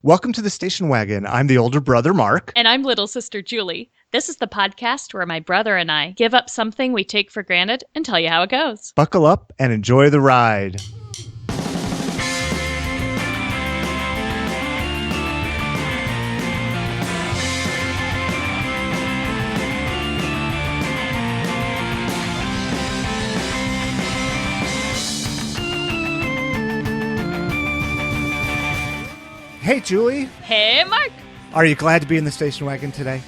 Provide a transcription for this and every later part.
Welcome to the Station Wagon. I'm the older brother, Mark. And I'm little sister Julie. This is the podcast where my brother and I give up something we take for granted and tell you how it goes. Buckle up and enjoy the ride. Hey, Julie. Hey, Mark. Are you glad to be in the station wagon today?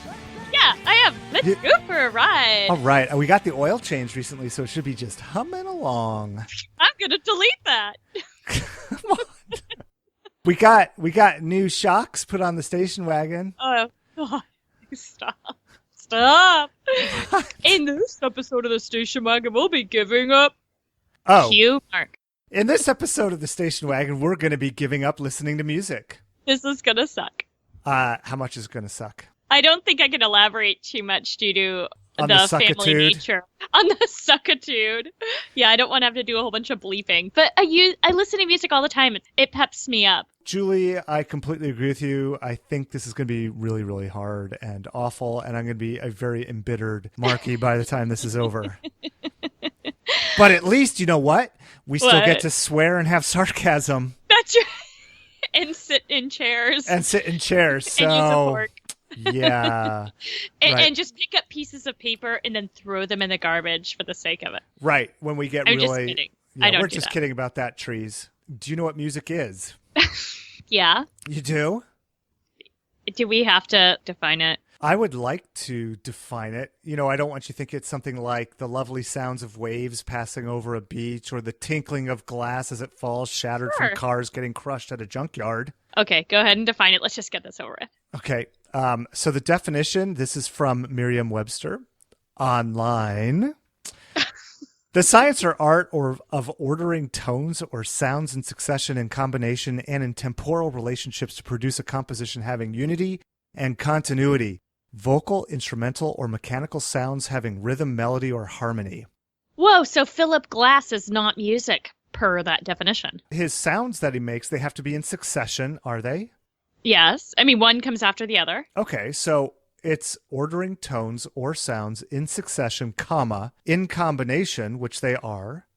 Yeah, I am. Let's go for a ride. All right. We got the oil changed recently, so it should be just humming along. I'm going to delete that. Come on. We got new shocks put on the station wagon. Oh, God. Stop. What? In this episode of the Station Wagon, we'll be giving up. Oh. Cue, Mark. In this episode of the station wagon, we're going to be giving up listening to music. This is going to suck. How much is going to suck? I don't think I can elaborate too much due to On the family suckitude? nature. On the suckitude. Yeah, I don't want to have to do a whole bunch of bleeping. But I listen to music all the time. It peps me up. Julie, I completely agree with you. I think this is going to be really, really hard and awful, and I'm going to be a very embittered Marky by the time this is over. But at least, you know what? We still get to swear and have sarcasm. That's right. And sit in chairs. And sit in chairs. So, and use a fork. Yeah. And just pick up pieces of paper and then throw them in the garbage for the sake of it. Right. When we get I'm really... just kidding. Yeah, I don't we're do just that. kidding about that, trees. Do you know what music is? Yeah. You do? Do we have to define it? I would like to define it. You know, I don't want you to think it's something like the lovely sounds of waves passing over a beach or the tinkling of glass as it falls shattered Sure. from cars getting crushed at a junkyard. Okay, go ahead and define it. Let's just get this over with. Okay. So the definition, this is from Merriam-Webster online. The science or art of ordering tones or sounds in succession, in combination, and in temporal relationships to produce a composition having unity and continuity. Vocal, instrumental, or mechanical sounds having rhythm, melody, or harmony. Whoa, so Philip Glass is not music, per that definition. His sounds that he makes, they have to be in succession, are they? Yes. I mean, one comes after the other. Okay, so it's ordering tones or sounds in succession, comma, in combination, which they are.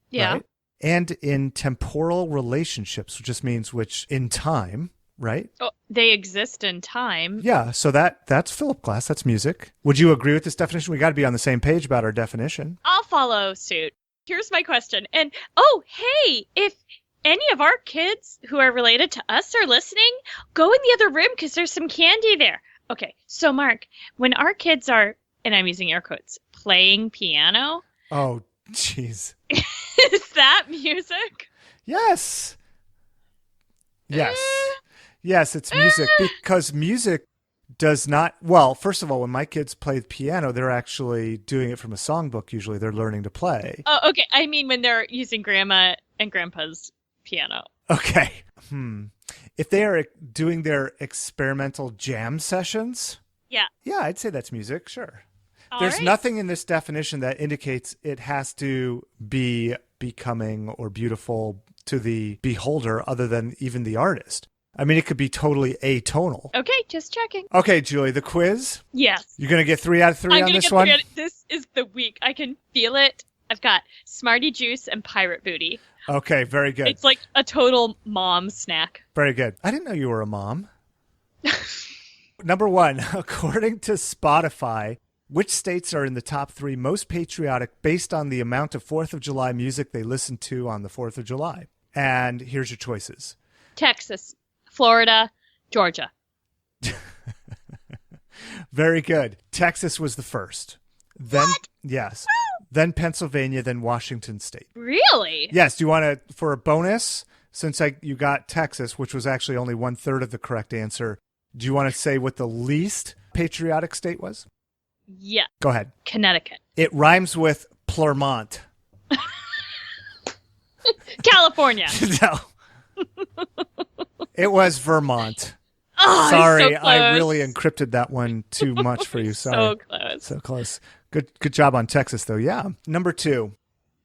Yeah. Right? And in temporal relationships, which just means which in time, right? Oh, they exist in time. Yeah, so that's Philip Glass, that's music. Would you agree with this definition? We got to be on the same page about our definition. I'll follow suit. Here's my question. And, oh, hey, if any of our kids who are related to us are listening, go in the other room because there's some candy there. Okay, so Mark, when our kids are, and I'm using air quotes, playing piano, Oh, jeez. is that music? Yes. Yes. Yes, it's music because music does not, well, first of all, when my kids play the piano, they're actually doing it from a songbook. Usually they're learning to play. Oh, okay. I mean, when they're using grandma and grandpa's piano. Okay. If they are doing their experimental jam sessions, Yeah. yeah, I'd say that's music. Sure. All There's right. nothing in this definition that indicates it has to be becoming or beautiful to the beholder other than even the artist. I mean, it could be totally atonal. Okay, just checking. Okay, Julie, the quiz. Yes. You're going to get 3 out of 3 I'm on gonna this get one? This is the week. I can feel it. I've got Smarty Juice and Pirate Booty. Okay, very good. It's like a total mom snack. Very good. I didn't know you were a mom. Number 1, according to Spotify, which states are in the top 3 most patriotic based on the amount of 4th of July music they listen to on the 4th of July? And here's your choices. Texas, Florida, Georgia. Very good. Texas was the first. Then, yes. Then Pennsylvania, then Washington State. Really? Yes. Do you want to, for a bonus, since you got Texas, which was actually only 1/3 of the correct answer, do you want to say what the least patriotic state was? Yeah. Go ahead. Connecticut. It rhymes with Clermont. California. No. It was Vermont. Oh, Sorry, so I close. really encrypted that one too much for you. Sorry. So close. So close. Good job on Texas, though. Yeah. Number 2.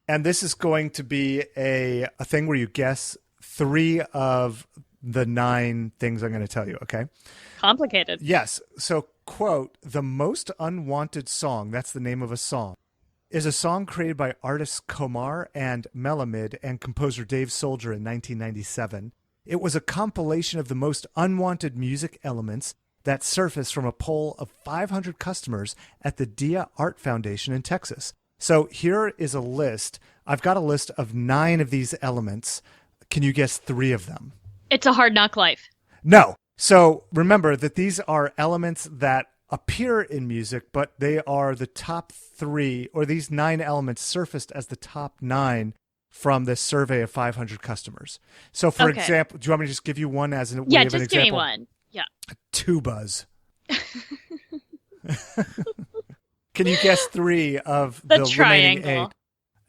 And this is going to be a thing where you guess 3 of the 9 things I'm going to tell you, okay? Complicated. Yes. So, quote, the most unwanted song, that's the name of a song, is a song created by artists Komar and Melamid and composer Dave Soldier in 1997. It was a compilation of the most unwanted music elements that surfaced from a poll of 500 customers at the Dia Art Foundation in Texas. So here is a list. I've got a list of 9 of these elements. Can you guess 3 of them? It's a Hard Knock Life. No. So remember that these are elements that appear in music, but they are the top 3, or these 9 elements surfaced as the top 9 from this survey of 500 customers. So, for example, do you want me to just give you one as an way of an example? Yeah, just give me one. Yeah. Tubas. Can you guess 3 of the remaining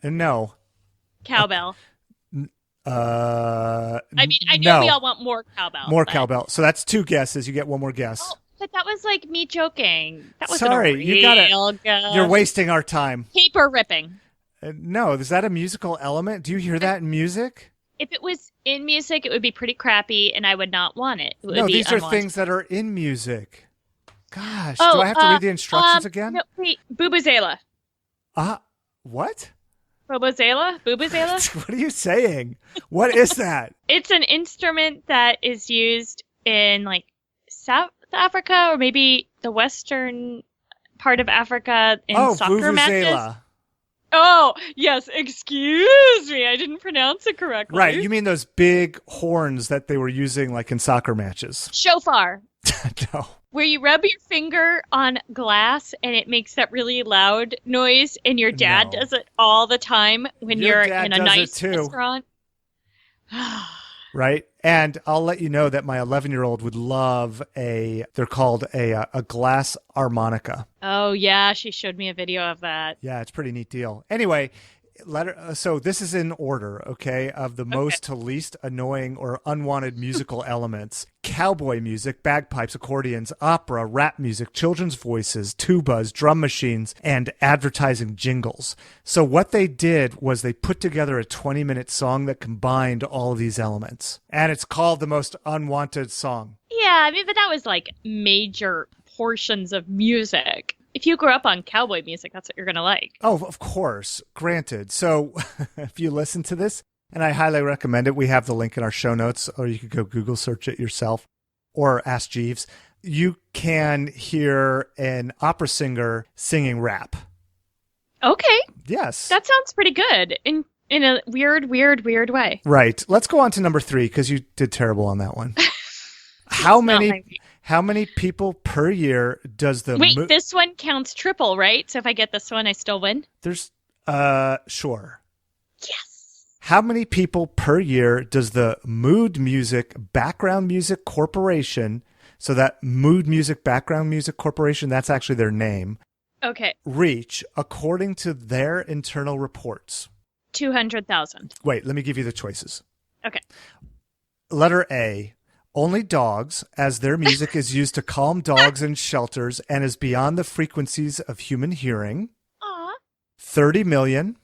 8? No. Cowbell. I mean, I know we all want more cowbell. More cowbell. So that's 2 guesses. You get one more guess. Oh, but that was like me joking. That was Sorry, you gotta. You're wasting our time. Paper ripping. No, is that a musical element? Do you hear that in music? If it was in music, it would be pretty crappy, and I would not want it. No, these are things that are in music. Gosh, do I have to read the instructions again? No, wait, Bubuzela. What? Bubuzela? Bubuzela? What are you saying? What is that? It's an instrument that is used in like South Africa or maybe the western part of Africa in soccer matches. Oh, yes. Excuse me. I didn't pronounce it correctly. Right. You mean those big horns that they were using like in soccer matches? Shofar. No. Where you rub your finger on glass and it makes that really loud noise, and your dad does it all the time when you're in a nice restaurant. Right? And I'll let you know that my 11-year-old would love they're called a glass harmonica. Oh, yeah. She showed me a video of that. Yeah, it's a pretty neat deal. Anyway, so this is in order, okay, of the most to least annoying or unwanted musical elements. Cowboy music, bagpipes, accordions, opera, rap music, children's voices, tubas, drum machines, and advertising jingles. So what they did was they put together a 20-minute song that combined all of these elements. And it's called the most unwanted song. Yeah, I mean, but that was like major portions of music. If you grew up on cowboy music, that's what you're going to like. Oh, of course. Granted. So if you listen to this, and I highly recommend it, we have the link in our show notes, or you could go Google search it yourself or ask Jeeves. You can hear an opera singer singing rap. Okay. Yes. That sounds pretty good in a weird way. Right. Let's go on to number 3 because you did terrible on that one. How many people per year does the... Wait, this one counts triple, right? So if I get this one, I still win? There's... Sure. Yes. How many people per year does the Mood Music Background Music Corporation, so that Mood Music Background Music Corporation, that's actually their name, reach according to their internal reports? 200,000. Wait, let me give you the choices. Okay. Letter A... Only dogs, as their music is used to calm dogs in shelters and is beyond the frequencies of human hearing. Aww. 30 million,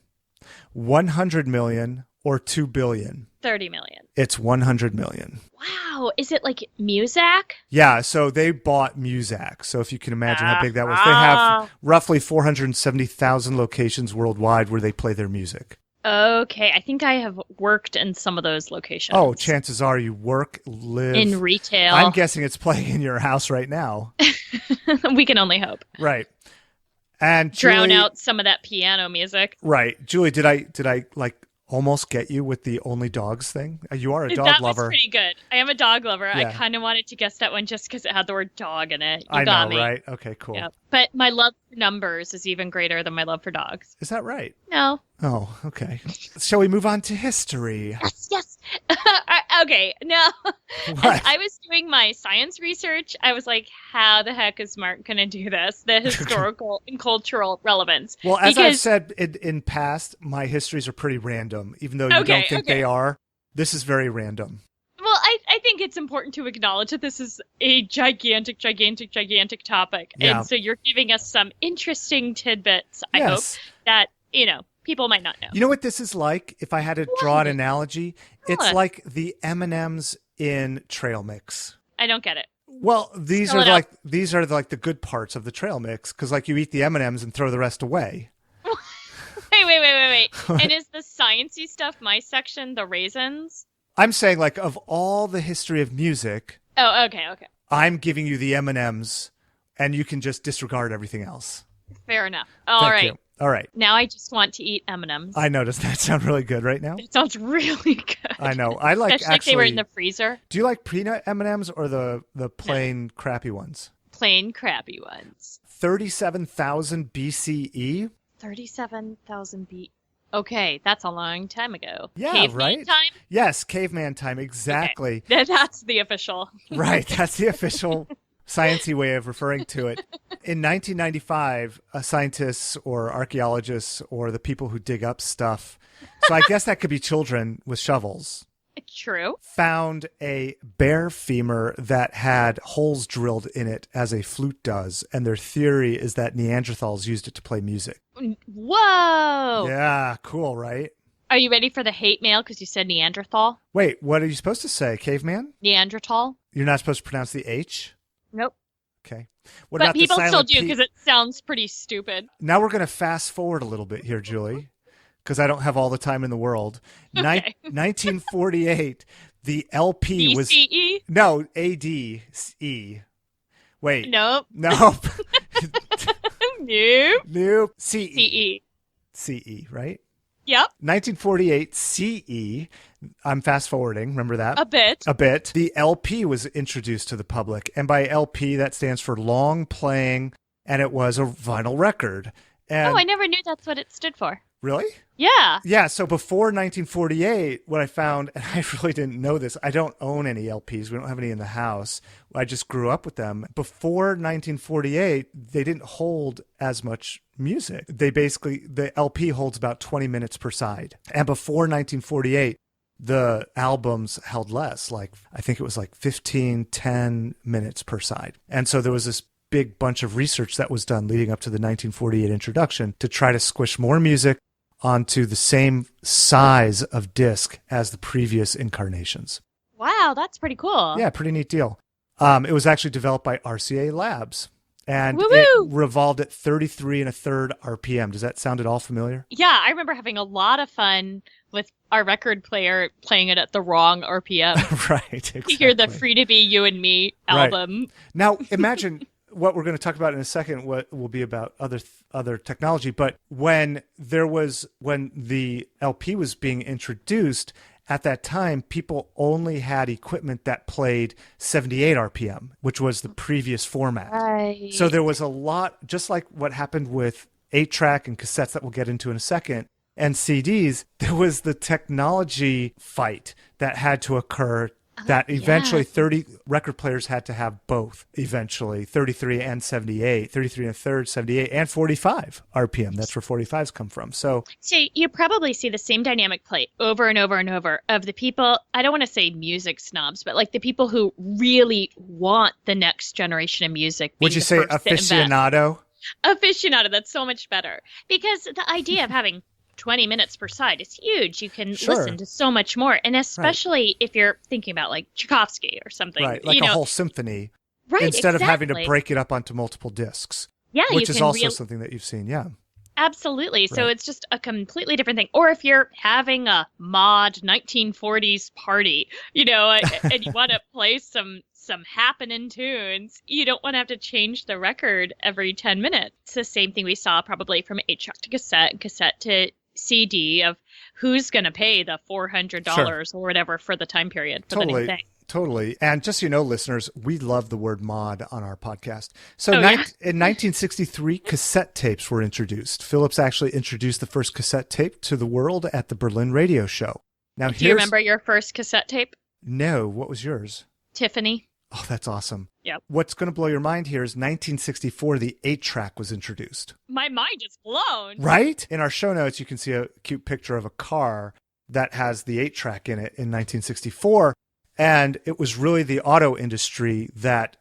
100 million, or 2 billion? 30 million. It's 100 million. Wow. Is it like Muzak? Yeah, so they bought Muzak. So if you can imagine how big that was. They have roughly 470,000 locations worldwide where they play their music. Okay, I think I have worked in some of those locations. Oh, chances are you work, live... in retail. I'm guessing it's playing in your house right now. We can only hope. Right. And drown out some of that piano music. Right. Julie, did I like almost get you with the only dogs thing? You are a dog lover. That was pretty good. I am a dog lover. Yeah. I kind of wanted to guess that one just because it had the word dog in it. I got know, me. right? Okay, cool. Yep. But my love for numbers is even greater than my love for dogs. Is that right? No. Oh, okay. Shall we move on to history? Yes. Okay, no. As I was doing my science research, I was like, how the heck is Mark going to do this? The historical and cultural relevance. Well, as I've said in past, my histories are pretty random, even though you don't think they are. This is very random. Well, I think it's important to acknowledge that this is a gigantic topic. Yeah. And so you're giving us some interesting tidbits, I hope, that, people might not know. You know what this is like? If I had to draw an analogy, it's What? like the M&Ms in trail mix. I don't get it. Well, these Spell are it like the good parts of the trail mix because like you eat the M&Ms and throw the rest away. Wait. And is the sciencey stuff my section, the raisins? I'm saying like of all the history of music, Oh, okay. I'm giving you the M&Ms and you can just disregard everything else. Fair enough. All Thank right. you. All right. Now I just want to eat M&Ms. I know. Does that sound really good right now? It sounds really good. I know. I like Especially if they were in the freezer. Do you like peanut M&Ms or the plain crappy ones? Plain crappy ones. 37,000 BCE? 37,000 B. Okay, that's a long time ago. Yeah, Caveman right? time? Yes, caveman time, exactly. Okay. That's the official. Right, that's the official sciencey way of referring to it. In 1995, scientists or archaeologists or the people who dig up stuff, so I guess that could be children with shovels, True. found a bear femur that had holes drilled in it as a flute does, and their theory is that Neanderthals used it to play music. Whoa! Yeah, cool, right? Are you ready for the hate mail because you said Neanderthal? Wait, what are you supposed to say, caveman? Neanderthal? You're not supposed to pronounce the H? Nope. Okay. What But about the people still silent do P? because it sounds pretty stupid. Now we're going to fast forward a little bit here, Julie, because I don't have all the time in the world. Okay. 1948, the LP was... BCE? No, ADE. Wait. Nope. Nope. Nope. Nope. CE. CE. CE, right? Yep. 1948 CE. I'm fast forwarding. Remember that? A bit. A bit. The LP was introduced to the public. And by LP, that stands for long playing, and it was a vinyl record. And Oh, I never knew that's what it stood for. Really? Yeah. Yeah, so before 1948, what I found, and I really didn't know this, I don't own any LPs. We don't have any in the house. I just grew up with them. Before 1948, they didn't hold as much music. The LP holds about 20 minutes per side. And before 1948, the albums held less. Like, I think it was like 10 minutes per side. And so there was this big bunch of research that was done leading up to the 1948 introduction to try to squish more music onto the same size of disc as the previous incarnations. Wow, that's pretty cool. Yeah, pretty neat deal. It was actually developed by RCA Labs, and Woo-woo! it revolved at 33 1/3 RPM. Does that sound at all familiar? Yeah, I remember having a lot of fun with our record player playing it at the wrong RPM. Right, exactly. You hear the Free to Be You and Me album. Right. Now, imagine what we're going to talk about in a second, what will be about other technology. But when the LP was being introduced, at that time, people only had equipment that played 78 RPM, which was the previous format. Right. So there was a lot, just like what happened with 8-track and cassettes that we'll get into in a second, and CDs, there was the technology fight that had to occur that eventually 30 record players had to have both eventually, 33 and 78, 33 1/3, 78, and 45 RPM. That's where 45s come from. So you probably see the same dynamic play over and over and over of the people, I don't want to say music snobs, but like the people who really want the next generation of music. Would you say aficionado? Aficionado, that's so much better. Because the idea of having 20 minutes per side is huge. You can listen to so much more. And especially if you're thinking about like Tchaikovsky or something. Right, like a whole symphony. Right, instead of having to break it up onto multiple discs. Yeah, which is also something that you've seen, yeah. Absolutely. So it's just a completely different thing. Or if you're having a mod 1940s party, and you want to play some happening tunes, you don't want to have to change the record every 10 minutes. It's the same thing we saw probably from 8-track to cassette and cassette to CD of who's going to pay the $400 or whatever for the time period for the new thing. Totally. And just so you know, listeners, we love the word mod on our podcast. So in 1963, cassette tapes were introduced. Philips actually introduced the first cassette tape to the world at the Berlin Radio Show. Now, do you remember your first cassette tape? No. What was yours? Tiffany. Oh, that's awesome. Yep. What's going to blow your mind here is 1964, the 8-track was introduced. My mind is blown. Right? In our show notes, you can see a cute picture of a car that has the 8-track in it in 1964. And it was really the auto industry that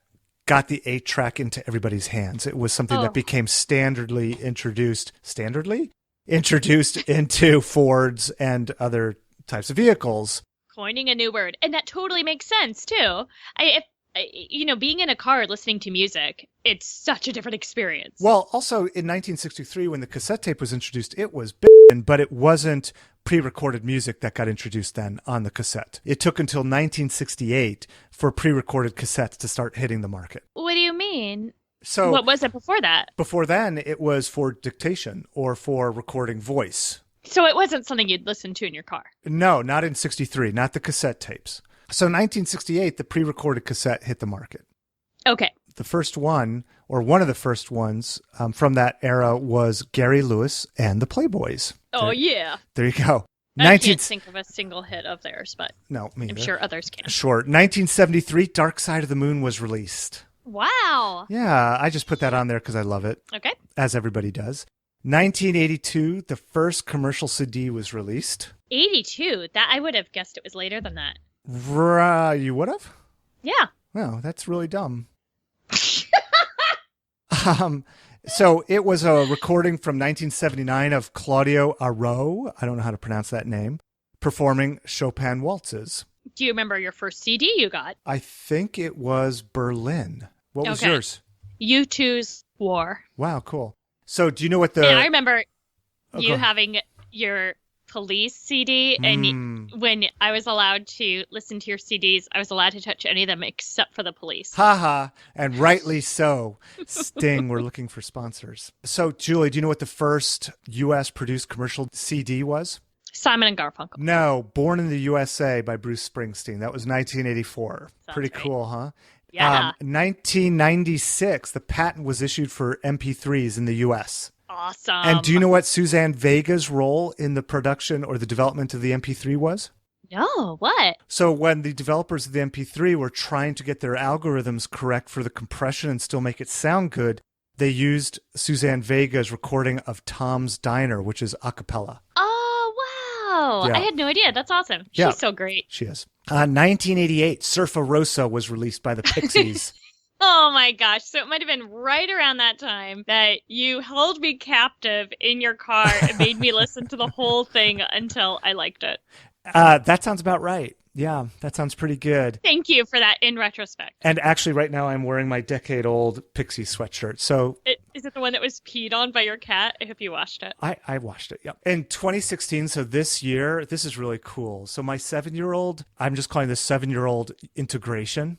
got the 8-track into everybody's hands. It was something that became standardly introduced. Standardly? introduced into Fords and other types of vehicles. Coining a new word. And that totally makes sense, too. Being in a car listening to music, it's such a different experience. Well, also in 1963, when the cassette tape was introduced, it was big, but it wasn't pre-recorded music that got introduced then on the cassette. It took until 1968 for pre-recorded cassettes to start hitting the market. What do you mean? So what was it before that? Before then, it was for dictation or for recording voice. So it wasn't something you'd listen to in your car? No, not in 63, not the cassette tapes. So 1968, the pre-recorded cassette hit the market. Okay. The first one, or one of the first ones from that era, was Gary Lewis and the Playboys. Oh, yeah. There you go. I can't think of a single hit of theirs, but no, me I'm either. sure others can. Sure. 1973, Dark Side of the Moon was released. Wow. Yeah, I just put that on there because I love it. Okay. As everybody does. 1982, the first commercial CD was released. 82? That I would have guessed it was later than that. You would have? Yeah. Wow, that's really dumb. So it was a recording from 1979 of Claudio Arro, I don't know how to pronounce that name, performing Chopin waltzes. Do you remember your first CD you got? I think it was Berlin. What was yours? U2's War. Wow, cool. So do you know what the... And I remember you having your Police CD, and when I was allowed to listen to your CDs, I was allowed to touch any of them except for the Police. Ha, and rightly so. Sting, we're looking for sponsors. So, Julie, do you know what the first U.S.-produced commercial CD was? Simon and Garfunkel. No, Born in the USA by Bruce Springsteen. That was 1984. Sounds Pretty right. cool, huh? Yeah. 1996, the patent was issued for MP3s in the U.S. Awesome. And do you know what Suzanne Vega's role in the production or the development of the MP3 was? No, what? So when the developers of the MP3 were trying to get their algorithms correct for the compression and still make it sound good, they used Suzanne Vega's recording of Tom's Diner, which is a cappella. Oh, wow. Yeah. I had no idea. That's awesome. Yeah. She's so great. She is. 1988, Surfa Rosa was released by the Pixies. Oh my gosh. So it might have been right around that time that you held me captive in your car and made me listen to the whole thing until I liked it. That sounds about right. Yeah, that sounds pretty good. Thank you for that in retrospect. And actually right now I'm wearing my decade-old Pixie sweatshirt. So Is it the one that was peed on by your cat? I hope you washed it. I washed it, yeah. In 2016, so this year, this is really cool. So my 7-year-old, I'm just calling this 7-year-old integration.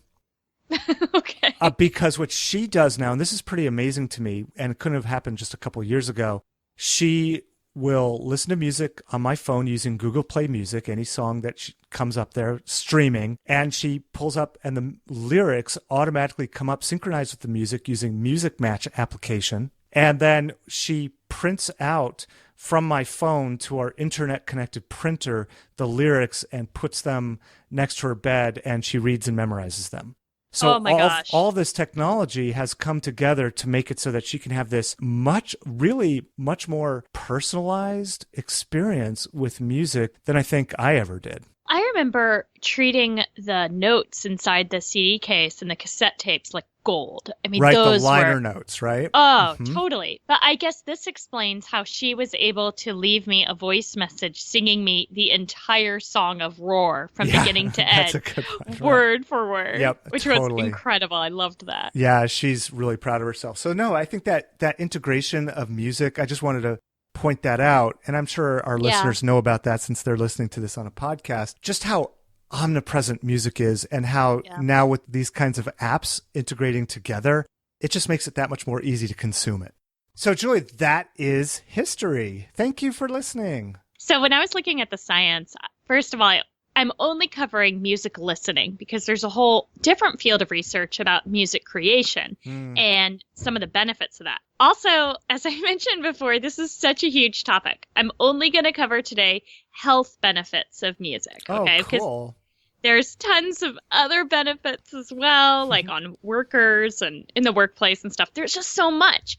Okay. Because what she does now, and this is pretty amazing to me, and it couldn't have happened just a couple years ago, she will listen to music on my phone using Google Play Music, any song that comes up there, streaming, and she pulls up, and the lyrics automatically come up synchronized with the music using Music Match application. And then she prints out from my phone to our internet-connected printer the lyrics and puts them next to her bed, and she reads and memorizes them. So oh my gosh. All this technology has come together to make it so that she can have this much more personalized experience with music than I think I ever did. I remember treating the notes inside the CD case and the cassette tapes like gold. I mean, right, those the liner were... notes, right? Oh, totally. But I guess this explains how she was able to leave me a voice message singing me the entire song of Roar from beginning to end, that's a good one, word for word, yep, which totally. was incredible. I loved that. Yeah, she's really proud of herself. So no, I think that integration of music, I just wanted to point that out, and I'm sure our listeners know about that since they're listening to this on a podcast, just how omnipresent music is and how now with these kinds of apps integrating together, it just makes it that much more easy to consume it. So Julie, that is history. Thank you for listening. So when I was looking at the science, first of all, I'm only covering music listening because there's a whole different field of research about music creation and some of the benefits of that. Also, as I mentioned before, this is such a huge topic. I'm only going to cover today health benefits of music. Okay, oh, cool. There's tons of other benefits as well, like on workers and in the workplace and stuff. There's just so much.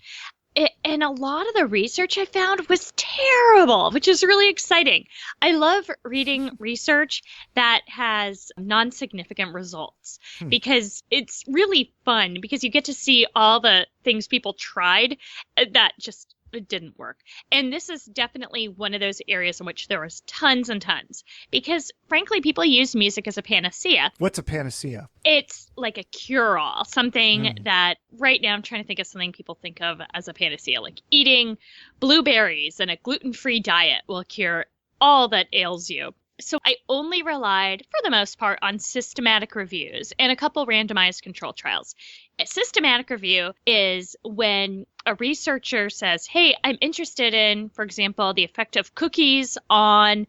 And a lot of the research I found was terrible, which is really exciting. I love reading research that has non-significant results because it's really fun because you get to see all the things people tried that just it didn't work. And this is definitely one of those areas in which there was tons and tons. Because, frankly, people use music as a panacea. What's a panacea? It's like a cure-all, something that right now I'm trying to think of something people think of as a panacea, like eating blueberries and a gluten-free diet will cure all that ails you. So I only relied, for the most part, on systematic reviews and a couple randomized control trials. A systematic review is when a researcher says, hey, I'm interested in, for example, the effect of cookies on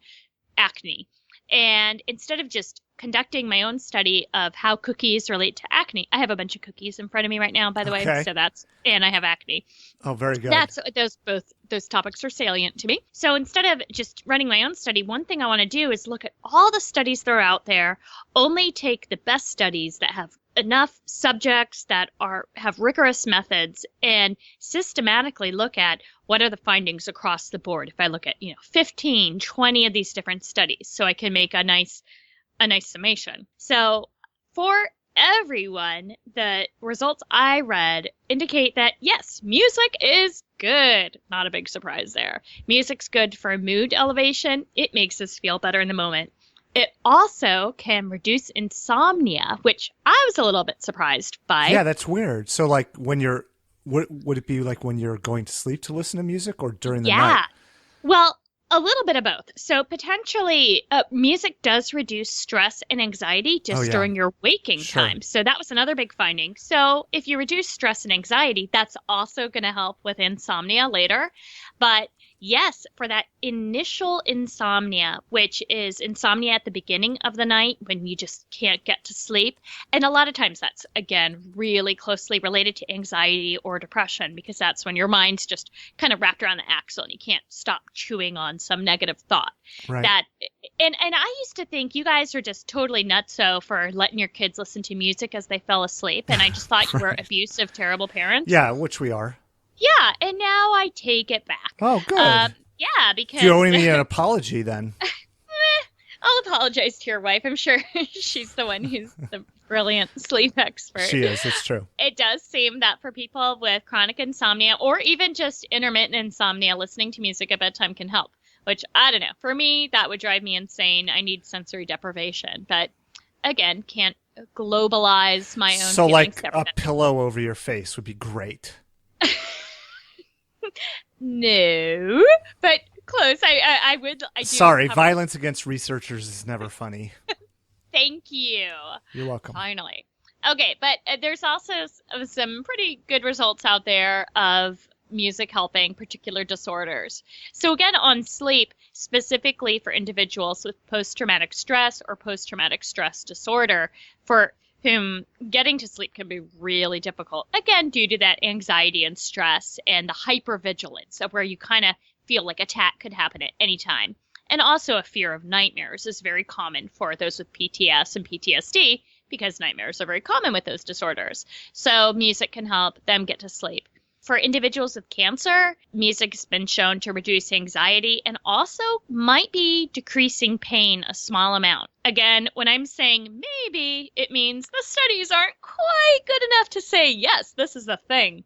acne. And instead of just conducting my own study of how cookies relate to acne, I have a bunch of cookies in front of me right now, by the way. So and I have acne. Oh, very good. Those topics are salient to me. So instead of just running my own study, one thing I want to do is look at all the studies that are out there, only take the best studies that have enough subjects that have rigorous methods, and systematically look at what are the findings across the board. If I look at 15, 20 of these different studies, so I can make a nice summation. So for everyone, the results I read indicate that yes, music is good. Not a big surprise there. Music's good for mood elevation. It makes us feel better in the moment. It also can reduce insomnia, which I was a little bit surprised by. Yeah, that's weird. So like when you're, would it be like when you're going to sleep to listen to music, or during the night? Yeah. Well, a little bit of both. So potentially music does reduce stress and anxiety just during your waking time. So that was another big finding. So if you reduce stress and anxiety, that's also going to help with insomnia later. But yes, for that initial insomnia, which is insomnia at the beginning of the night when you just can't get to sleep. And a lot of times that's, again, really closely related to anxiety or depression, because that's when your mind's just kind of wrapped around the axle and you can't stop chewing on some negative thought. Right. And I used to think you guys are just totally nutso for letting your kids listen to music as they fell asleep. And I just thought you were abusive, terrible parents. Yeah, which we are. Yeah, and now I take it back. Oh, good. Yeah, because... You owe me an apology, then. I'll apologize to your wife. I'm sure she's the one who's the brilliant sleep expert. She is, it's true. It does seem that for people with chronic insomnia, or even just intermittent insomnia, listening to music at bedtime can help. Which, I don't know. For me, that would drive me insane. I need sensory deprivation. But, again, can't globalize my own So, feelings. like, a pillow over your face would be great. No, but close. I would. Sorry, violence against researchers is never funny. Thank you. You're welcome. Finally. Okay, but there's also some pretty good results out there of music helping particular disorders. So again, on sleep, specifically for individuals with post-traumatic stress or post-traumatic stress disorder, for whom getting to sleep can be really difficult, again, due to that anxiety and stress and the hypervigilance of where you kind of feel like attack could happen at any time. And also a fear of nightmares is very common for those with PTS and PTSD, because nightmares are very common with those disorders. So music can help them get to sleep. For individuals with cancer, music has been shown to reduce anxiety and also might be decreasing pain a small amount. Again, when I'm saying maybe, it means the studies aren't quite good enough to say, yes, this is the thing.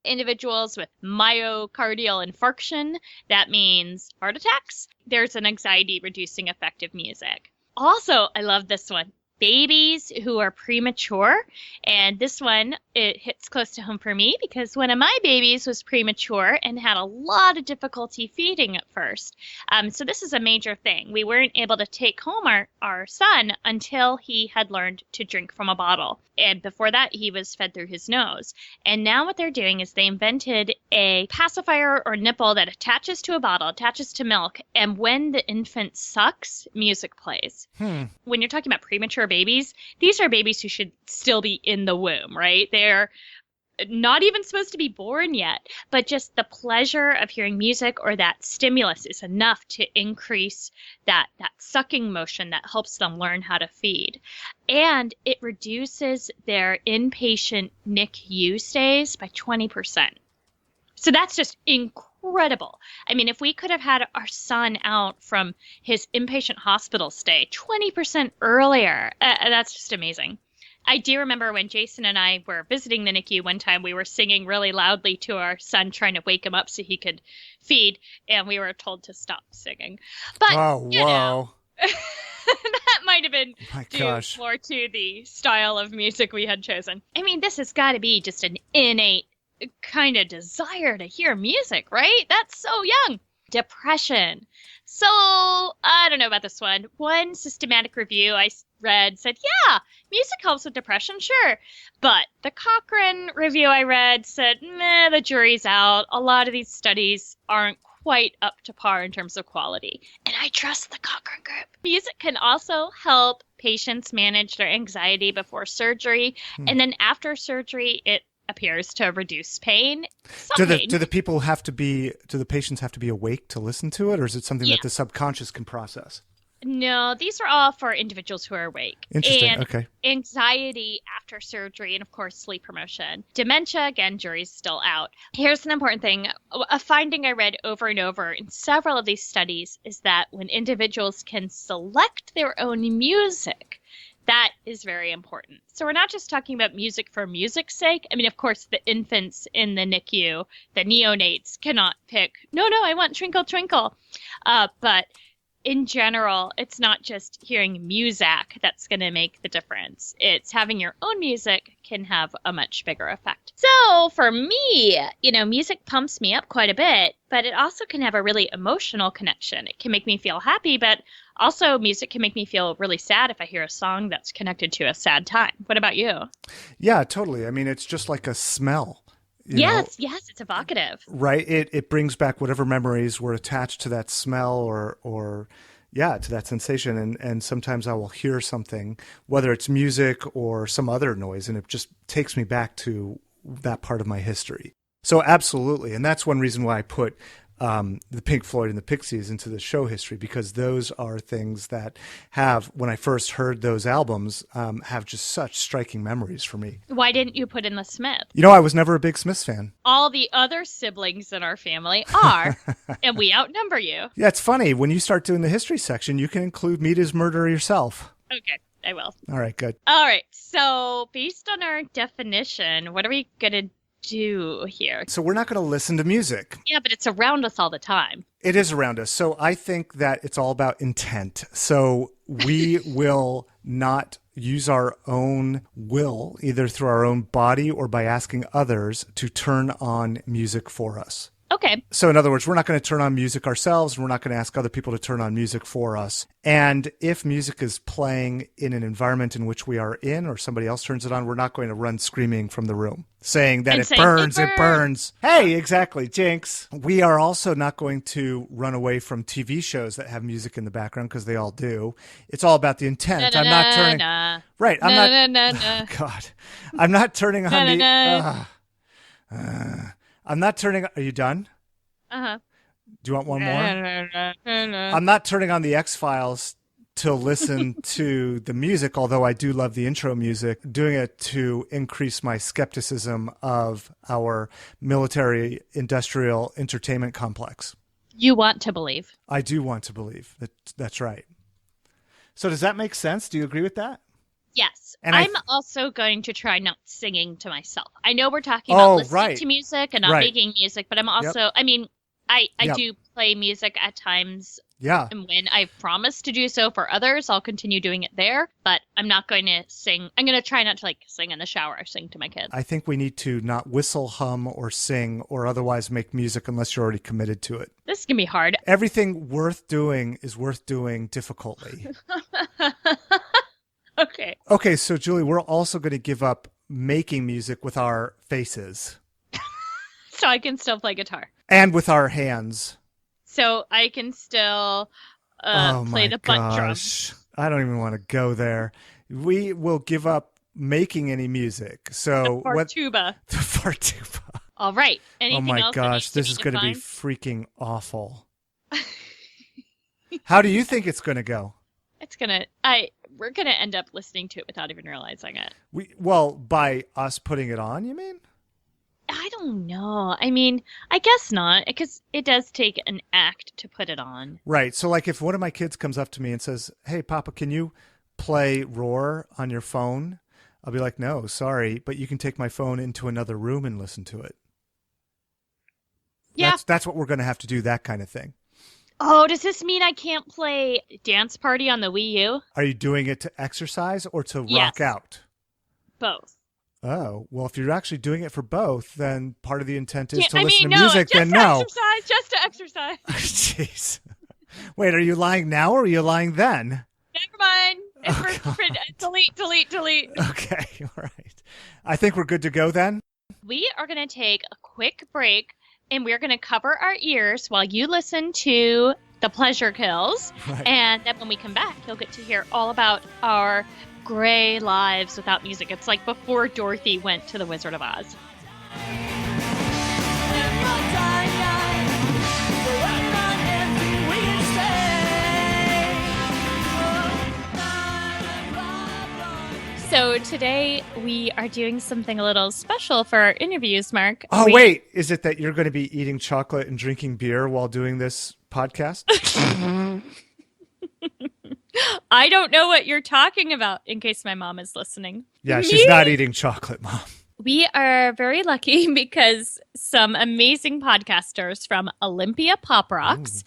Individuals with myocardial infarction, that means heart attacks, there's an anxiety-reducing effect of music. Also, I love this one. Babies who are premature, and this one, it hits close to home for me because one of my babies was premature and had a lot of difficulty feeding at first. So this is a major thing. We weren't able to take home our son until he had learned to drink from a bottle. And before that, he was fed through his nose. And now what they're doing is they invented a pacifier or nipple that attaches to a bottle, attaches to milk, and when the infant sucks, music plays. When you're talking about premature babies, these are babies who should still be in the womb, right? They're not even supposed to be born yet, but just the pleasure of hearing music or that stimulus is enough to increase that sucking motion that helps them learn how to feed. And it reduces their inpatient NICU stays by 20%. So that's just incredible. I mean, if we could have had our son out from his inpatient hospital stay 20% earlier, that's just amazing. I do remember when Jason and I were visiting the NICU one time, we were singing really loudly to our son, trying to wake him up so he could feed, and we were told to stop singing. But, Oh, you know, whoa. that might have been My due gosh. more to the style of music we had chosen. I mean, this has got to be just an innate kind of desire to hear music, right? That's so young. Depression. So, I don't know about this one. One systematic review I read said, yeah, music helps with depression, sure. But the Cochrane review I read said, meh, the jury's out. A lot of these studies aren't quite up to par in terms of quality. And I trust the Cochrane group. Music can also help patients manage their anxiety before surgery. And then after surgery, it appears to reduce pain. Do the patients have to be awake to listen to it, or is it something that the subconscious can process? No, these are all for individuals who are awake. Interesting. And okay. anxiety after surgery, and of course, sleep promotion. Dementia, again, jury's still out. Here's an important thing. A finding I read over and over in several of these studies is that when individuals can select their own music, that is very important. So we're not just talking about music for music's sake. I mean, of course, the infants in the NICU, the neonates, cannot pick, no, I want Twinkle Twinkle. But in general, it's not just hearing music that's going to make the difference. It's having your own music can have a much bigger effect. So for me, music pumps me up quite a bit, but it also can have a really emotional connection. It can make me feel happy, but also music can make me feel really sad if I hear a song that's connected to a sad time. What about you? Yeah, totally. I mean, it's just like a smell. Yes, it's evocative. Right. It brings back whatever memories were attached to that smell or to that sensation. And sometimes I will hear something, whether it's music or some other noise, and it just takes me back to that part of my history. So absolutely. And that's one reason why I put the Pink Floyd and the Pixies into the show history, because those are things that have, when I first heard those albums, have just such striking memories for me. Why didn't you put in the Smiths? I was never a big Smiths fan. All the other siblings in our family are, and we outnumber you. Yeah, it's funny. When you start doing the history section, you can include Meet His Murderer yourself. Okay, I will. All right, good. All right, so based on our definition, what are we going to do here? So we're not going to listen to music. Yeah, but it's around us all the time. It is around us. So I think that it's all about intent. So we will not use our own will, either through our own body or by asking others to turn on music for us. Okay. So in other words, we're not going to turn on music ourselves, and we're not going to ask other people to turn on music for us. And if music is playing in an environment in which we are in, or somebody else turns it on, we're not going to run screaming from the room, saying that it burns. Hey, exactly, jinx. We are also not going to run away from TV shows that have music in the background, because they all do. It's all about the intent. I'm not turning... Right. I'm not... Oh, God. I'm not turning on the... I'm not turning... Are you done? Uh-huh. Do you want one more? I'm not turning on the X-Files to listen to the music, although I do love the intro music, doing it to increase my skepticism of our military industrial entertainment complex. You want to believe. I do want to believe. That's right. So does that make sense? Do you agree with that? Yes. And I'm also going to try not singing to myself. I know we're talking about listening to music and not making music, but I'm also, I mean, I do play music at times. Yeah. And when I've promised to do so for others, I'll continue doing it there, but I'm not going to sing. I'm going to try not to sing in the shower or sing to my kids. I think we need to not whistle, hum, or sing or otherwise make music unless you're already committed to it. This is going to be hard. Everything worth doing is worth doing difficultly. Okay. Okay, so Julie, we're also going to give up making music with our faces. So I can still play guitar. And with our hands. So I can still play the butt drum. I don't even want to go there. We will give up making any music. So the fartuba. The fartuba. All right. Anything else? Oh my gosh, this is going to be freaking awful. How do you think it's going to go? We're going to end up listening to it without even realizing it. By us putting it on, you mean? I don't know. I mean, I guess not, because it does take an act to put it on. Right. So if one of my kids comes up to me and says, "Hey, Papa, can you play Roar on your phone?" I'll be like, no, sorry, but you can take my phone into another room and listen to it. Yeah. That's what we're going to have to do, that kind of thing. Oh, does this mean I can't play Dance Party on the Wii U? Are you doing it to exercise or to Yes. rock out? Both. Oh, well, if you're actually doing it for both, then part of the intent is to I listen mean, to music, just then to no. exercise, just to exercise. Jeez. Wait, are you lying now or are you lying then? Never mind. Delete. Okay, all right. I think we're good to go then. We are going to take a quick break, and we're going to cover our ears while you listen to The Pleasure Kills. Right. And then when we come back, you'll get to hear all about our gray lives without music. It's like before Dorothy went to the Wizard of Oz. So today we are doing something a little special for our interviews, Mark. Oh, wait. Is it that you're going to be eating chocolate and drinking beer while doing this podcast? I don't know what you're talking about, in case my mom is listening. Yeah, she's not eating chocolate, Mom. We are very lucky because some amazing podcasters from Olympia Pop Rocks,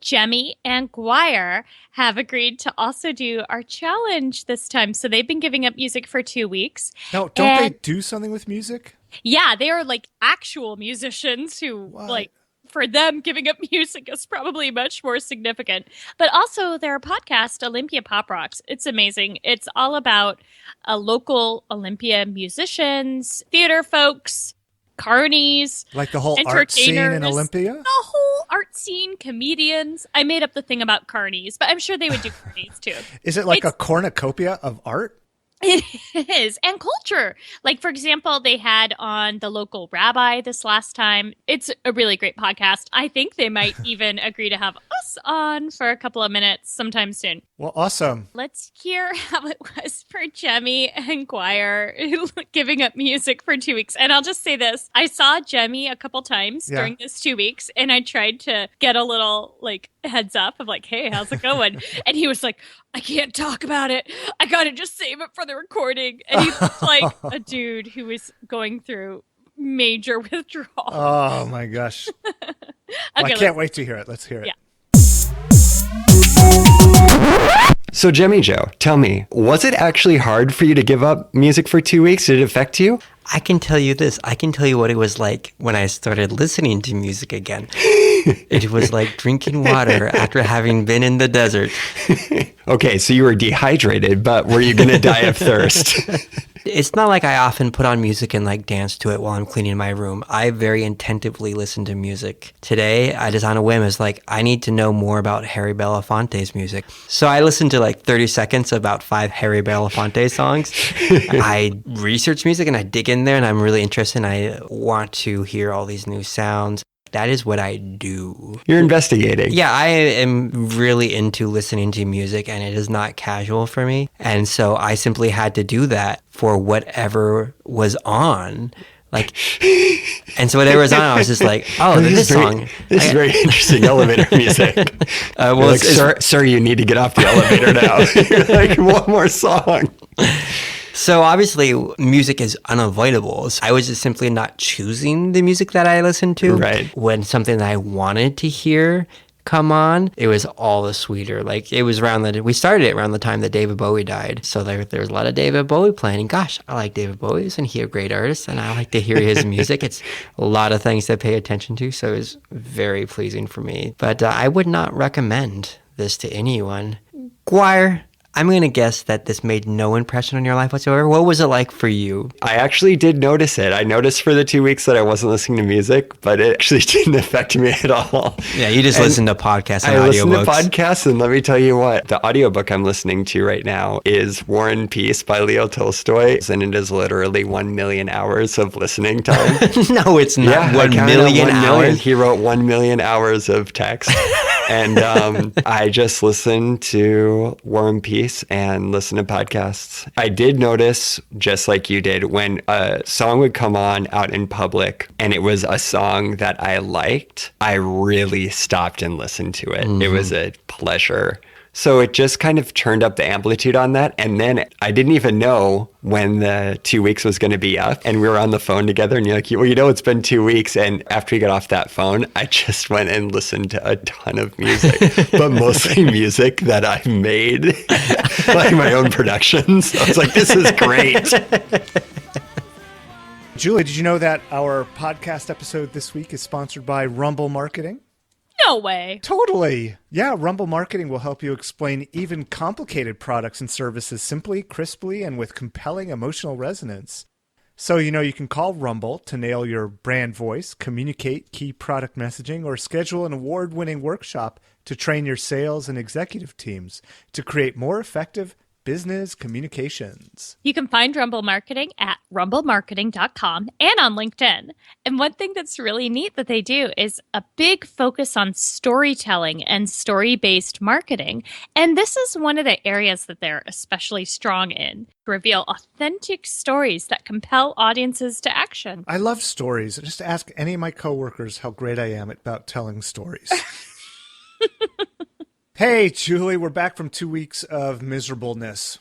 Jemmy and Guire, have agreed to also do our challenge this time. So they've been giving up music for 2 weeks. No, don't they do something with music? Yeah, they are like actual musicians who like... For them, giving up music is probably much more significant. But also their podcast, Olympia Pop Rocks. It's amazing. It's all about local Olympia musicians, theater folks, carnies. Like the whole art scene in Olympia? The whole art scene, comedians. I made up the thing about carnies, but I'm sure they would do carnies too. Is it like a cornucopia of art? It is. And culture. Like, for example, they had on the local rabbi this last time. It's a really great podcast. I think they might even agree to have us on for a couple of minutes sometime soon. Well, awesome. Let's hear how it was for Jemmy and Guire giving up music for 2 weeks. And I'll just say this. I saw Jemmy a couple times during this 2 weeks, and I tried to get a little, like, heads up of like, hey, how's it going? And he was like, I can't talk about it. I gotta just save it for the recording. And he looked like a dude who was going through major withdrawal. Oh my gosh. I can't wait to hear it. Let's hear it. Yeah. So Jemmy Joe, tell me, was it actually hard for you to give up music for 2 weeks? Did it affect you? I can tell you this. I can tell you what it was like when I started listening to music again. It was like drinking water after having been in the desert. Okay, so you were dehydrated, but were you going to die of thirst? It's not like I often put on music and like dance to it while I'm cleaning my room. I very attentively listen to music. Today, I just on a whim is like, I need to know more about Harry Belafonte's music. So I listened to like 30 seconds of about 5 Harry Belafonte songs. I research music and I dig in there and I'm really interested and I want to hear all these new sounds. That is what I do. You're investigating. Yeah, I am really into listening to music and it is not casual for me. And so I simply had to do that for whatever was on. Like, and so whatever was on, I was just like, oh, this song. This is very interesting elevator music. Well, like, sir, you need to get off the elevator now. You're like, one more song. So obviously, music is unavoidable. So I was just simply not choosing the music that I listened to. Right. When something that I wanted to hear come on, it was all the sweeter. Like, it was we started it around the time that David Bowie died. So there was a lot of David Bowie playing. And gosh, I like David Bowie, and he's a great artist, and I like to hear his music. It's a lot of things to pay attention to, so it was very pleasing for me. But I would not recommend this to anyone. Guire, I'm going to guess that this made no impression on your life whatsoever. What was it like for you? I actually did notice it. I noticed for the 2 weeks that I wasn't listening to music, but it actually didn't affect me at all. Yeah, you just listen to podcasts and audiobooks. I listen to podcasts, and let me tell you what, the audiobook I'm listening to right now is War and Peace by Leo Tolstoy, and it is literally 1 million hours of listening time. No, it's not. Yeah, 1 million hours? He wrote 1 million hours of text. And I just listened to War and Peace and listen to podcasts. I did notice, just like you did, when a song would come on out in public and it was a song that I liked, I really stopped and listened to it. Mm-hmm. It was a pleasure So it just kind of turned up the amplitude on that. And then I didn't even know when the 2 weeks was going to be up. And we were on the phone together and you're like, well, it's been 2 weeks. And after we got off that phone, I just went and listened to a ton of music, but mostly music that I made, like my own productions. I was like, this is great. Julie, did you know that our podcast episode this week is sponsored by Rumble Marketing? No way. Totally. Yeah, Rumble Marketing will help you explain even complicated products and services simply, crisply, and with compelling emotional resonance. So, you can call Rumble to nail your brand voice, communicate key product messaging, or schedule an award-winning workshop to train your sales and executive teams to create more effective business communications. You can find Rumble Marketing at rumblemarketing.com and on LinkedIn. And one thing that's really neat that they do is a big focus on storytelling and story-based marketing. And this is one of the areas that they're especially strong in. Reveal authentic stories that compel audiences to action. I love stories. Just ask any of my coworkers how great I am about telling stories. Hey, Julie, we're back from 2 weeks of miserableness.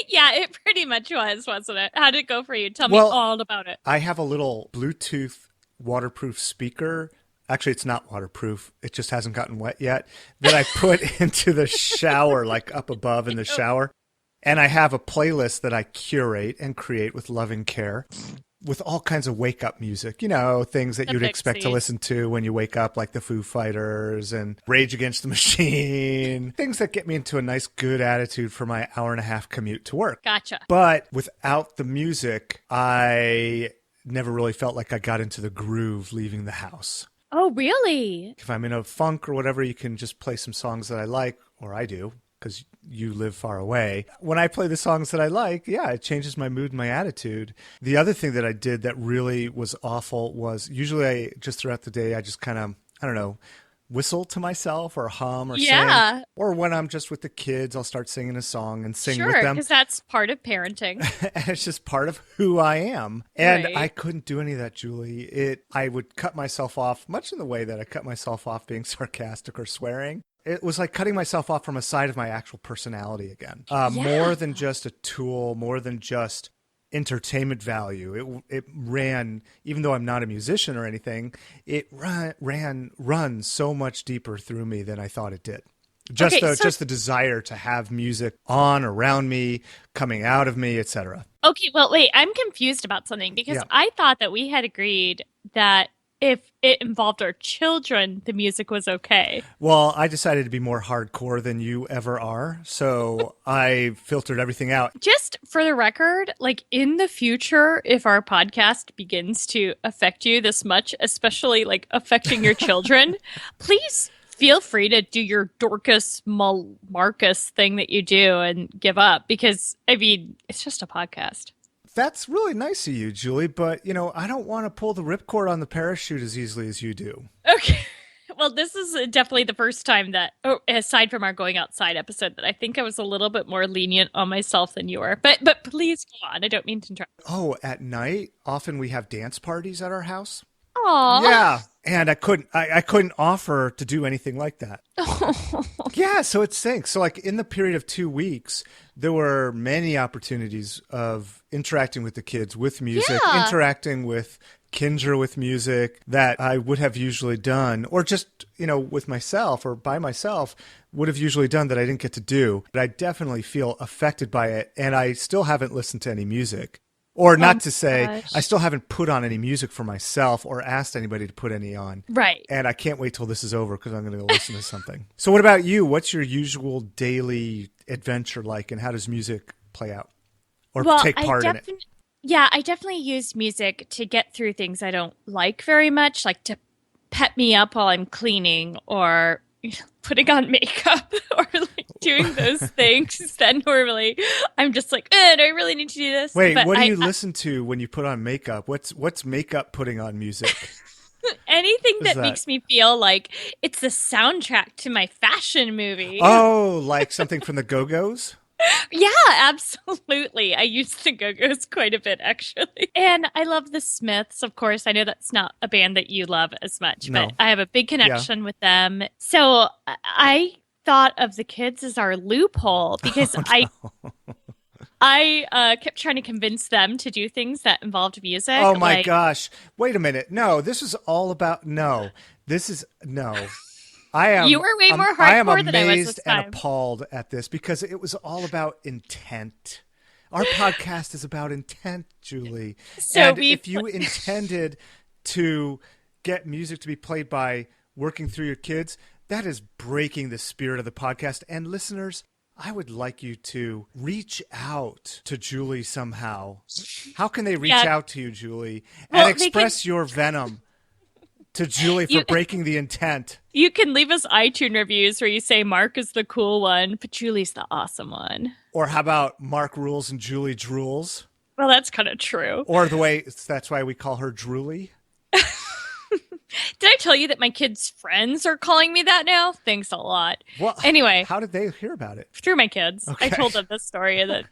Yeah, it pretty much was, wasn't it? How did it go for you? Tell me all about it. I have a little Bluetooth waterproof speaker. Actually, it's not waterproof. It just hasn't gotten wet yet. That I put into the shower, like up above in the shower. And I have a playlist that I curate and create with loving care, with all kinds of wake-up music, things that you'd expect to listen to when you wake up, like the Foo Fighters and Rage Against the Machine, things that get me into a nice, good attitude for my hour-and-a-half commute to work. Gotcha. But without the music, I never really felt like I got into the groove leaving the house. Oh, really? If I'm in a funk or whatever, you can just play some songs that I like, or I do, because you live far away. When I play the songs that I like, it changes my mood and my attitude. The other thing that I did that really was awful was usually just throughout the day, I just kind of, I don't know, whistle to myself or hum or sing. Or when I'm just with the kids, I'll start singing a song and sing with them. Sure, because that's part of parenting. And it's just part of who I am. And Right. I couldn't do any of that, Julie. I would cut myself off, much in the way that I cut myself off being sarcastic or swearing. It was like cutting myself off from a side of my actual personality again. More than just a tool, more than just entertainment value. It ran, even though I'm not a musician or anything, it runs so much deeper through me than I thought it did. Just the desire to have music on, around me, coming out of me, etc. Okay, well, wait, I'm confused about something because I thought that we had agreed that if it involved our children, the music was okay. Well, I decided to be more hardcore than you ever are, so I filtered everything out. Just for the record, like in the future, if our podcast begins to affect you this much, especially like affecting your children, please feel free to do your Dorcas Marcus thing that you do and give up because, I mean, it's just a podcast. That's really nice of you, Julie, but, I don't want to pull the ripcord on the parachute as easily as you do. Okay. Well, this is definitely the first time that, aside from our going outside episode, that I think I was a little bit more lenient on myself than you are. But please go on. I don't mean to interrupt. Oh, at night, often we have dance parties at our house. Aww. Yeah. And I couldn't offer to do anything like that. Yeah, so it stinks. So like in the period of 2 weeks, there were many opportunities of interacting with the kids with music, interacting with Kindra with music that I would have usually done, or just, with myself or by myself would have usually done that I didn't get to do. But I definitely feel affected by it, and I still haven't listened to any music. Or not to say, I still haven't put on any music for myself or asked anybody to put any on. Right. And I can't wait till this is over because I'm going to go listen to something. So what about you? What's your usual daily adventure like, and how does music play out or take part in it? Yeah, I definitely use music to get through things I don't like very much, like to pep me up while I'm cleaning or putting on makeup or like doing those things. Then normally I'm just like, do I really need to do this? Wait, what do you listen to when you put on makeup? What's makeup putting on music? Anything that makes me feel like it's the soundtrack to my fashion movie. Oh, like something from the Go-Go's? Yeah, absolutely. I use the Go-Go's quite a bit, actually. And I love the Smiths, of course. I know that's not a band that you love as much, but I have a big connection with them. So I thought of the kids as our loophole because I kept trying to convince them to do things that involved music. Oh my gosh. Wait a minute. No, this is all about no. I am You were way more I am hardcore than I was amazed this and time. appalled at this because it was all about intent. Our podcast is about intent, Julie. So and if you intended to get music to be played by working through your kids, that is breaking the spirit of the podcast. And listeners, I would like you to reach out to Julie somehow. How can they reach out to you, Julie, and express your venom to Julie for breaking the intent? You can leave us iTunes reviews where you say Mark is the cool one, but Julie's the awesome one. Or how about Mark rules and Julie drools? Well, that's kind of true. Or that's why we call her Drooly. Did I tell you that my kids' friends are calling me that now? Thanks a lot. Well, anyway. How did they hear about it? Through my kids. Okay. I told them this story. Anyway,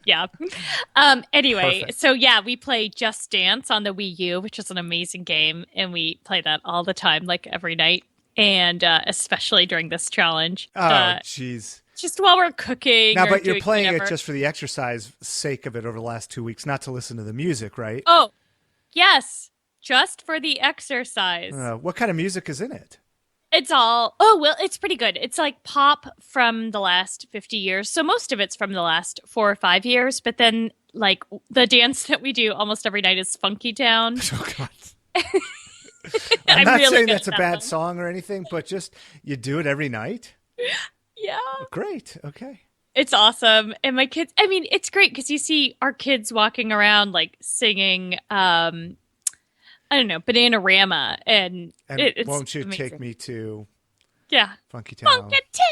Perfect. so yeah, we play Just Dance on the Wii U, which is an amazing game. And we play that all the time, like every night. And especially during this challenge. Oh, jeez. Just while we're cooking. Now, or but you're doing playing whatever. it just for the exercise sake of it over the last 2 weeks, not to listen to the music, right? Oh, yes. Just for the exercise. What kind of music is in it? It's it's pretty good. It's like pop from the last 50 years. So most of it's from the last 4 or 5 years. But then, like, the dance that we do almost every night is Funky Town. Oh, God. I'm not really saying good that's a at that bad one. song or anything, but just you do it every night? Yeah. Great. Okay. It's awesome. And my kids, I mean, it's great because you see our kids walking around, like, singing, I don't know, Bananarama. And it's won't you amazing. take me to Funky Town? Funky Town!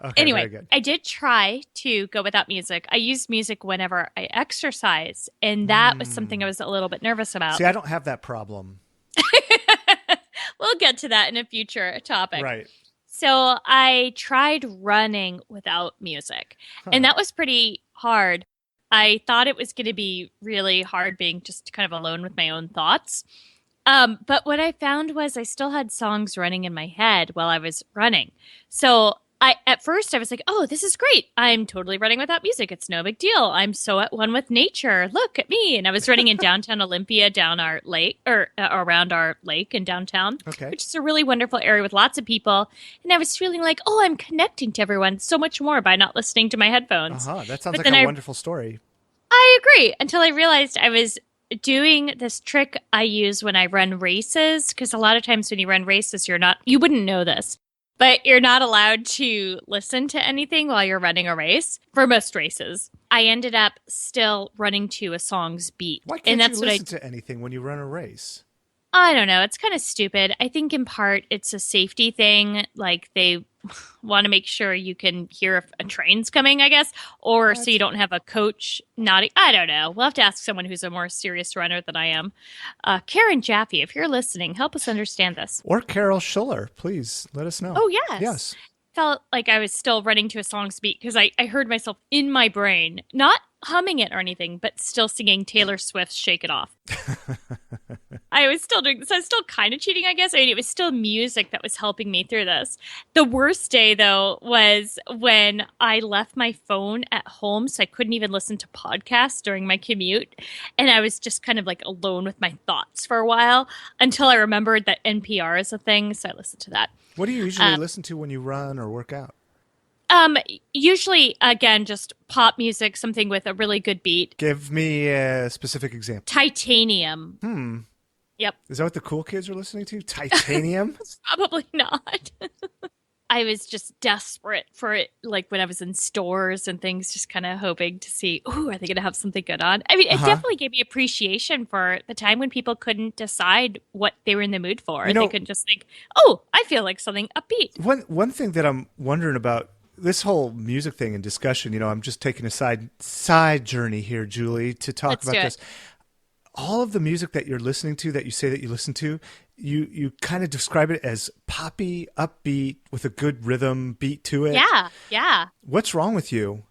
Okay, Anyway, very good. I did try to go without music. I use music whenever I exercise, and that was something I was a little bit nervous about. See, I don't have that problem. We'll get to that in a future topic. Right. So I tried running without music, and that was pretty hard. I thought it was going to be really hard being just kind of alone with my own thoughts. But what I found was I still had songs running in my head while I was running. So at first I was like, oh, this is great. I'm totally running without music. It's no big deal. I'm so at one with nature. Look at me. And I was running in downtown Olympia down our lake or around our lake in downtown, which is a really wonderful area with lots of people. And I was feeling like, oh, I'm connecting to everyone so much more by not listening to my headphones. That sounds like a wonderful story. I agree, until I realized I was doing this trick I use when I run races, because a lot of times when you run races, you wouldn't know this, but you're not allowed to listen to anything while you're running a race for most races. I ended up still running to a song's beat. Why can't you listen to anything when you run a race? I don't know. It's kind of stupid. I think in part it's a safety thing. Like they want to make sure you can hear if a train's coming, I guess, or so you don't have a coach nodding. I don't know. We'll have to ask someone who's a more serious runner than I am. Karen Jaffe, if you're listening, help us understand this. Or Carol Schuller, please let us know. Oh, yes. Yes. Felt like I was still running to a song's beat because I heard myself in my brain, not humming it or anything, but still singing Taylor Swift's Shake It Off. I was still doing this. I was still kind of cheating, I guess. I mean, it was still music that was helping me through this. The worst day, though, was when I left my phone at home, so I couldn't even listen to podcasts during my commute. And I was just kind of like alone with my thoughts for a while until I remembered that NPR is a thing, so I listened to that. What do you usually listen to when you run or work out? Usually, again, just pop music, something with a really good beat. Give me a specific example. Titanium. Yep. Is that what the cool kids are listening to? Titanium? Probably not. I was just desperate for it, like when I was in stores and things, just kind of hoping to see, ooh, are they going to have something good on? I mean, it definitely gave me appreciation for the time when people couldn't decide what they were in the mood for. They couldn't just think, oh, I feel like something upbeat. One thing that I'm wondering about this whole music thing and discussion, I'm just taking a side journey here, Julie, to talk about this. All of the music that you're listening to, that you say that you listen to, you kind of describe it as poppy, upbeat, with a good rhythm beat to it. Yeah. What's wrong with you?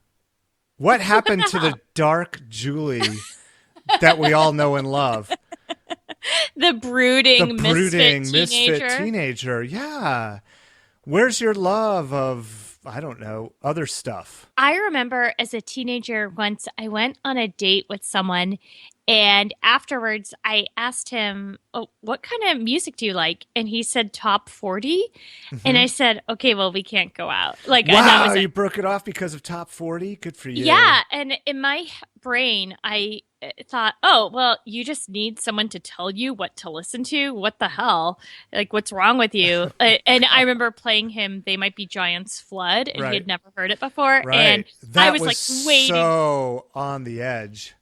What happened to the dark Julie that we all know and love? The brooding misfit teenager. Yeah. Where's your love of I don't know, other stuff. I remember as a teenager once I went on a date with someone, and afterwards I asked him, "Oh, what kind of music do you like?" And he said top 40. And I said, "Okay, well, we can't go out." Like, that Wow, was it. you broke it off because of top 40? Good for you. Yeah, and in my brain, I thought, oh, well, you just need someone to tell you what to listen to. What the hell? Like, what's wrong with you? And I remember playing him They Might Be Giants Flood, and he had never heard it before. Right. And That I was like waiting. so on the edge.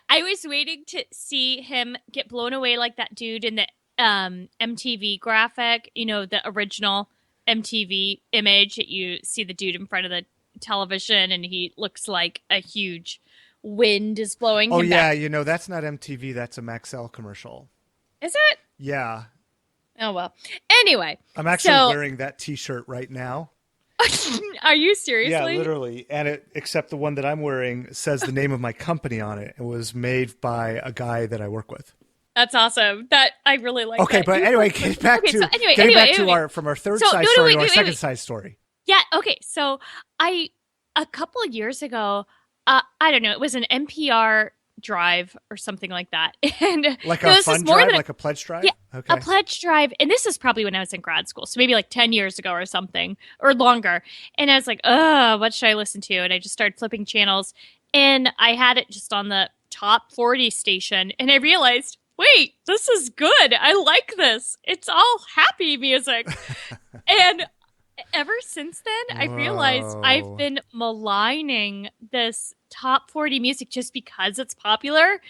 I was waiting to see him get blown away like that dude in the MTV graphic, the original MTV image that you see the dude in front of the television and he looks like a huge wind is blowing him back. That's not MTV, that's a Maxell commercial. Is it? Yeah. Oh, well. Anyway. I'm actually wearing that t-shirt right now. Are you seriously? Yeah, literally. And except the one that I'm wearing says the name of my company on it. It was made by a guy that I work with. That's awesome. That I really like. Okay, that. but anyway, getting back to our third side story to our second side story. Yeah. Okay. So a couple of years ago, I don't know, it was an NPR drive or something like that, and like a fun drive, like a pledge drive. Yeah, okay. A pledge drive, and this is probably when I was in grad school, so maybe like 10 years ago or something, or longer. And I was like, what should I listen to? And I just started flipping channels, and I had it just on the top 40 station, and I realized, wait, this is good. I like this. It's all happy music. And ever since then, I realized I've been maligning this top 40 music just because it's popular.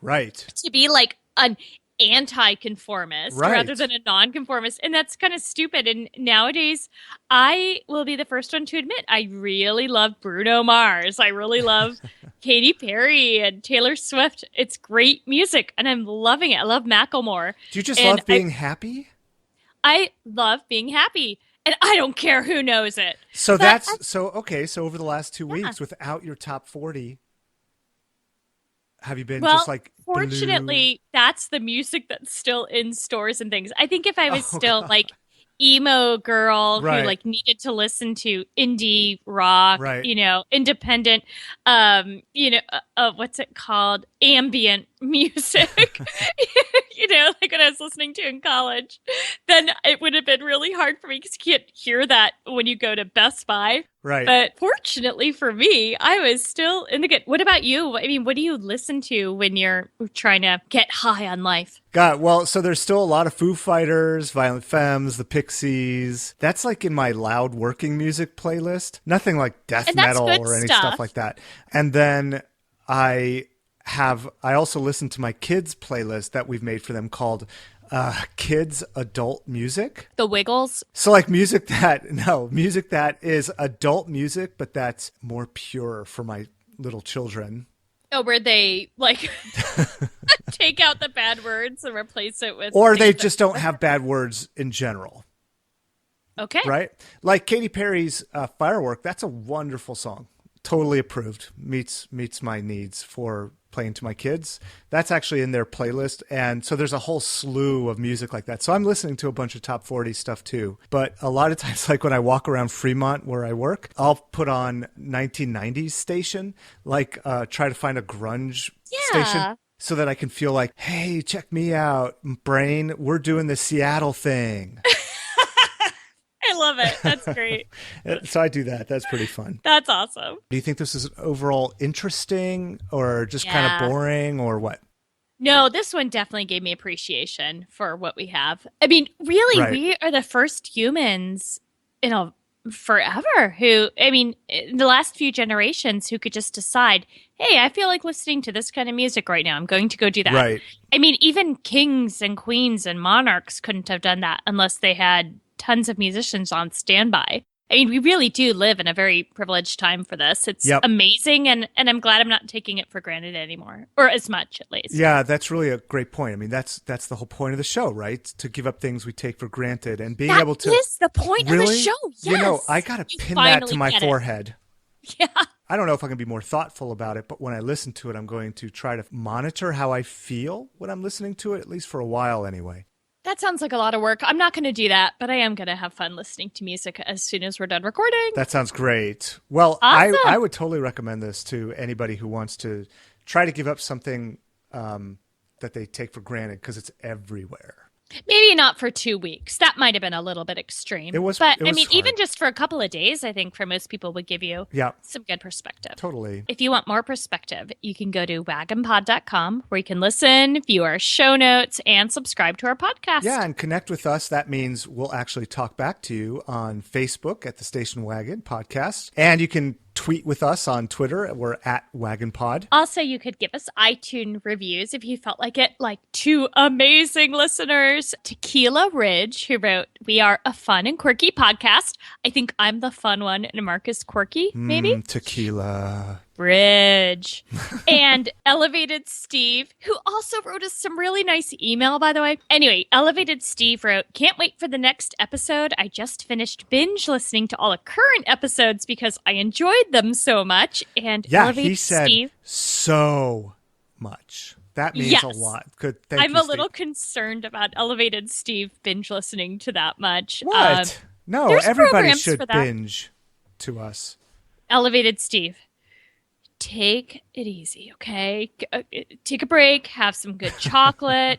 Right. To be like an anti-conformist rather than a non-conformist. And that's kind of stupid. And nowadays, I will be the first one to admit I really love Bruno Mars. I really love Katy Perry and Taylor Swift. It's great music and I'm loving it. I love Macklemore. Do you just love being happy? I love being happy. And I don't care who knows it. So so over the last 2 weeks, without your top 40, have you been just like fortunately, that's the music that's still in stores and things. I think if I was still like emo girl who like needed to listen to indie rock, independent, what's it called? Ambient music, like when I was listening to in college, then it would have been really hard for me because you can't hear that when you go to Best Buy. Right. But fortunately for me, I was still in the good. What about you? I mean, what do you listen to when you're trying to get high on life? So there's still a lot of Foo Fighters, Violent Femmes, the Pixies. That's like in my loud working music playlist. Nothing like death metal or any stuff like that. And then I also listen to my kids' playlist that we've made for them called Kids Adult Music. The Wiggles? So like music that is adult music, but that's more pure for my little children. Oh, where they like take out the bad words and replace it with... Or they just don't have bad words in general. Okay. Right? Like Katy Perry's Firework, that's a wonderful song. Totally approved. Meets my needs for playing to my kids. That's actually in their playlist. And so there's a whole slew of music like that. So I'm listening to a bunch of top 40 stuff too. But a lot of times, like when I walk around Fremont where I work, I'll put on 1990s station, like try to find a grunge station so that I can feel like, hey, check me out, brain. We're doing the Seattle thing. I love it. That's great. So I do that. That's pretty fun. That's awesome. Do you think this is overall interesting or just kind of boring or what? No, this one definitely gave me appreciation for what we have. I mean, really, we are the first humans in forever who, in the last few generations who could just decide, hey, I feel like listening to this kind of music right now. I'm going to go do that. Right. I mean, even kings and queens and monarchs couldn't have done that unless they had tons of musicians on standby. I mean, we really do live in a very privileged time for this. It's amazing, and I'm glad I'm not taking it for granted anymore, or as much at least. Yeah, that's really a great point. I mean, that's the whole point of the show, right? To give up things we take for granted and being able to... That is the point of the show, yes! I got to pin that to my forehead. Yeah. I don't know if I can be more thoughtful about it, but when I listen to it, I'm going to try to monitor how I feel when I'm listening to it, at least for a while anyway. That sounds like a lot of work. I'm not going to do that, but I am going to have fun listening to music as soon as we're done recording. That sounds great. Well, Awesome. I would totally recommend this to anybody who wants to try to give up something that they take for granted because it's everywhere. Maybe not for 2 weeks. That might have been a little bit extreme. It was, but it was I mean, hard. even just for a couple of days, I think for most people would give you some good perspective. Totally. If you want more perspective, you can go to wagonpod.com where you can listen, view our show notes, and subscribe to our podcast. Yeah, and connect with us. That means we'll actually talk back to you on Facebook at the Station Wagon Podcast. And you can tweet with us on Twitter. We're at WagonPod. Also, you could give us iTunes reviews if you felt like it, like two amazing listeners. Tequila Ridge, who wrote, "We are a fun and quirky podcast. I think I'm the fun one and Mark is quirky, maybe?" Tequila. Bridge. And Elevated Steve, who also wrote us some really nice email, by the way. Anyway, Elevated Steve wrote, "Can't wait for the next episode. I just finished binge listening to all the current episodes because I enjoyed them so much." And Yeah, Elevated he said Steve, so much. That means a lot. Good. Thank I'm you, a Steve. little concerned about Elevated Steve binge listening to that much. What? No, there's everybody programs should for that. binge to us. Elevated Steve, take it easy, okay? Take a break, have some good chocolate.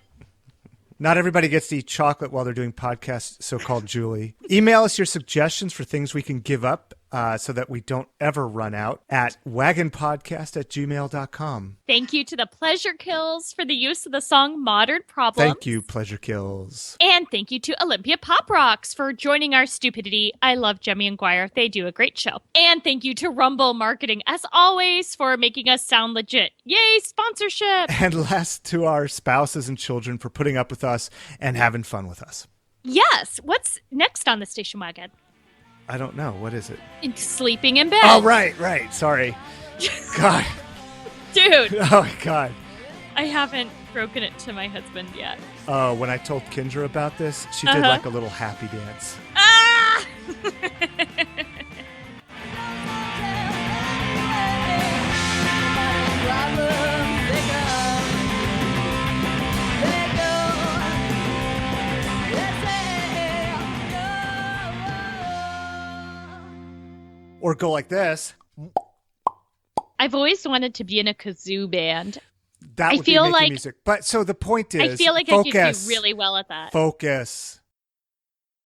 Not everybody gets to eat chocolate while they're doing podcasts, so-called Julie. Email us your suggestions for things we can give up so that we don't ever run out at wagonpodcast@gmail.com. Thank you to the Pleasure Kills for the use of the song Modern Problems. Thank you, Pleasure Kills. And thank you to Olympia Pop Rocks for joining our stupidity. I love Jemmy and Guire. They do a great show. And thank you to Rumble Marketing, as always, for making us sound legit. Yay, sponsorship! And last, to our spouses and children for putting up with us and having fun with us. Yes. What's next on the Station Wagon? I don't know. What is it? Sleeping in bed. Oh, right. Sorry. God. Dude, Oh, my God. I haven't broken it to my husband yet. When I told Kendra about this, she did like a little happy dance. Ah! Or go like this. I've always wanted to be in a kazoo band. That I would feel be making like- music. But so the point is, I feel like focus. I could do really well at that. Focus.